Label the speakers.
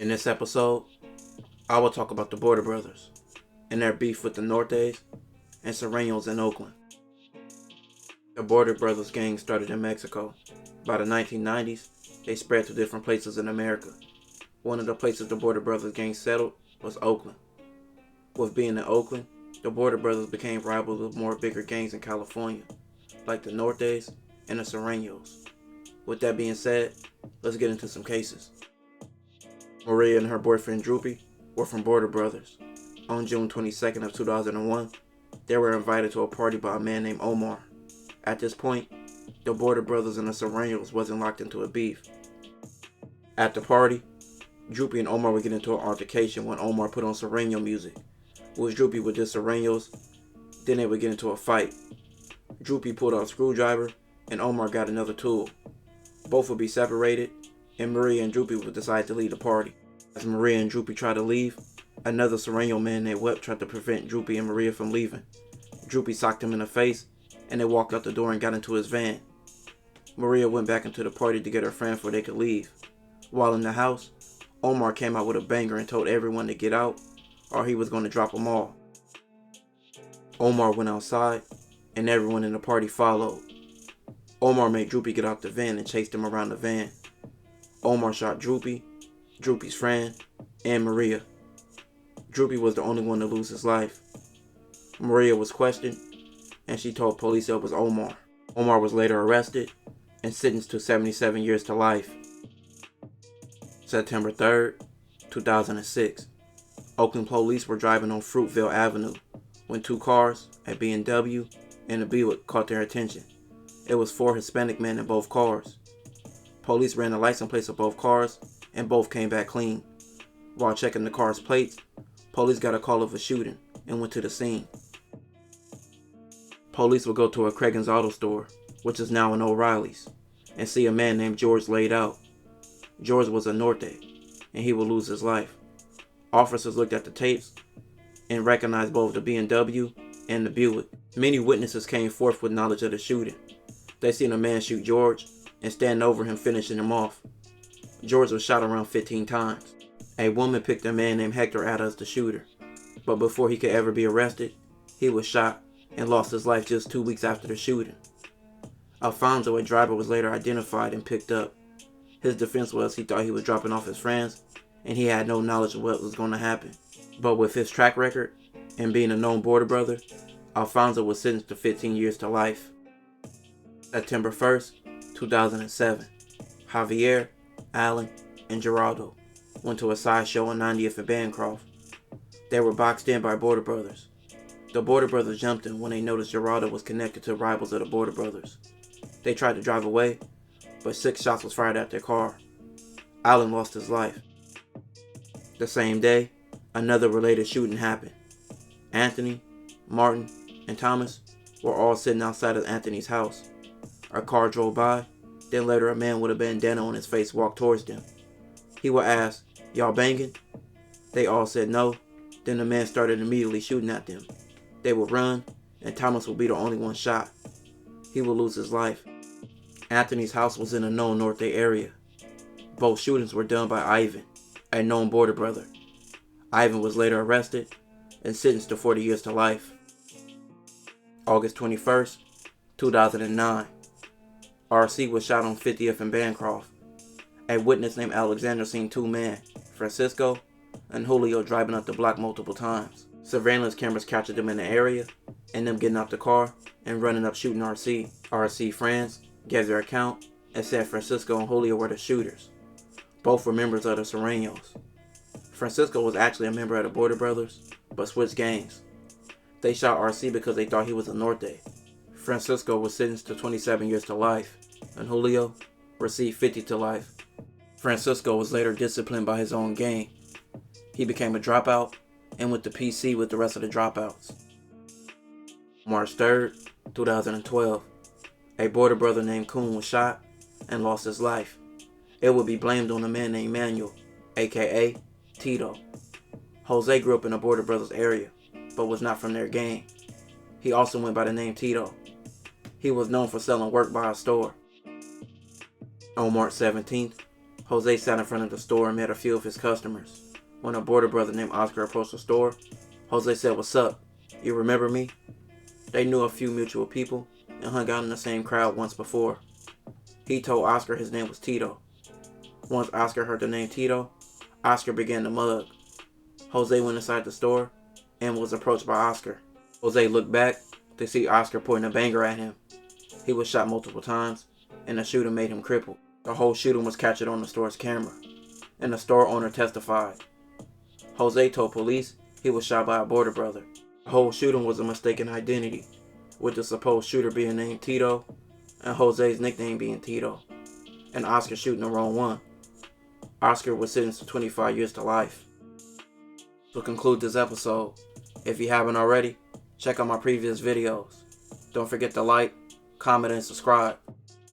Speaker 1: In this episode, I will talk about the Border Brothers and their beef with the Nortes and Surenos in Oakland. The Border Brothers gang started in Mexico. By the 1990s, they spread to different places in America. One of the places the Border Brothers gang settled was Oakland. With being in Oakland, the Border Brothers became rivals with more bigger gangs in California, like the Nortes and the Surenos. With that being said, let's get into some cases. Maria and her boyfriend Droopy were from Border Brothers. On June 22nd of 2001, they were invited to a party by a man named Omar. At this point, the Border Brothers and the Surenos wasn't locked into a beef. At the party, Droopy and Omar would get into an altercation when Omar put on Sureno music, which Droopy would diss Surenos. Then they would get into a fight. Droopy pulled out a screwdriver, and Omar got another tool. Both would be separated, and Maria and Droopy would decide to leave the party. As Maria and Droopy tried to leave, another Sureno man named Webb tried to prevent Droopy and Maria from leaving. Droopy socked him in the face, and they walked out the door and got into his van. Maria went back into the party to get her friend before they could leave. While in the house, Omar came out with a banger and told everyone to get out, or he was going to drop them all. Omar went outside, and everyone in the party followed. Omar made Droopy get out the van and chased him around the van. Omar shot Droopy, Droopy's friend, and Maria. Droopy was the only one to lose his life. Maria was questioned, and she told police it was Omar. Omar was later arrested and sentenced to 77 years to life. September 3rd, 2006. Oakland police were driving on Fruitville Avenue when two cars, a BMW and a Buick, caught their attention. It was four Hispanic men in both cars. Police ran the license plates of both cars, and both came back clean. While checking the car's plates, police got a call of a shooting and went to the scene. Police would go to a Craigan's Auto Store, which is now an O'Reilly's, and see a man named George laid out. George was a Norte, and he would lose his life. Officers looked at the tapes and recognized both the BMW and the Buick. Many witnesses came forth with knowledge of the shooting. They seen a man shoot George and stand over him, finishing him off. George was shot around 15 times. A woman picked a man named Hector out as the shooter, but before he could ever be arrested, he was shot and lost his life just 2 weeks after the shooting. Alfonso, a driver, was later identified and picked up. His defense was he thought he was dropping off his friends, and he had no knowledge of what was going to happen. But with his track record and being a known Border Brother, Alfonso was sentenced to 15 years to life. September 1st, 2007. Javier, Alan, and Geraldo went to a sideshow on 90th and Bancroft. They were boxed in by Border Brothers. The Border Brothers jumped him when they noticed Geraldo was connected to rivals of the Border Brothers. They tried to drive away, but 6 shots was fired at their car. Alan lost his life. The same day, another related shooting happened. Anthony, Martin, and Thomas were all sitting outside of Anthony's house. A car drove by, then later a man with a bandana on his face walked towards them. He would ask, "Y'all banging?" They all said no, then the man started immediately shooting at them. They would run, and Thomas would be the only one shot. He would lose his life. Anthony's house was in a known Norte area. Both shootings were done by Ivan, a known Border Brother. Ivan was later arrested and sentenced to 40 years to life. August 21st, 2009. RC was shot on 50th and Bancroft. A witness named Alexander seen two men, Francisco and Julio, driving up the block multiple times. Surveillance cameras captured them in the area and them getting out the car and running up shooting RC. RC friends gave their account and said Francisco and Julio were the shooters. Both were members of the Surenos. Francisco was actually a member of the Border Brothers, but switched gangs. They shot RC because they thought he was a Norte. Francisco was sentenced to 27 years to life, and Julio received 50 to life. Francisco was later disciplined by his own gang. He became a dropout and went to PC with the rest of the dropouts. March 3rd, 2012. A Border Brother named Kuhn was shot and lost his life. It would be blamed on a man named Manuel, aka Tito. Jose grew up in the Border Brothers area, but was not from their gang. He also went by the name Tito. He was known for selling work by a store. On March 17th, Jose sat in front of the store and met a few of his customers. When a border brother named Oscar approached the store, Jose said, "What's up? You remember me?" They knew a few mutual people and hung out in the same crowd once before. He told Oscar his name was Tito. Once Oscar heard the name Tito, Oscar began to mug. Jose went inside the store and was approached by Oscar. Jose looked back to see Oscar pointing a banger at him. He was shot multiple times, and the shooting made him crippled. The whole shooting was captured on the store's camera, and the store owner testified. Jose told police he was shot by a border brother. The whole shooting was a mistaken identity, with the supposed shooter being named Tito, and Jose's nickname being Tito, and Oscar shooting the wrong one. Oscar was sentenced to 25 years to life. To conclude this episode, if you haven't already, check out my previous videos. Don't forget to like, comment, and subscribe.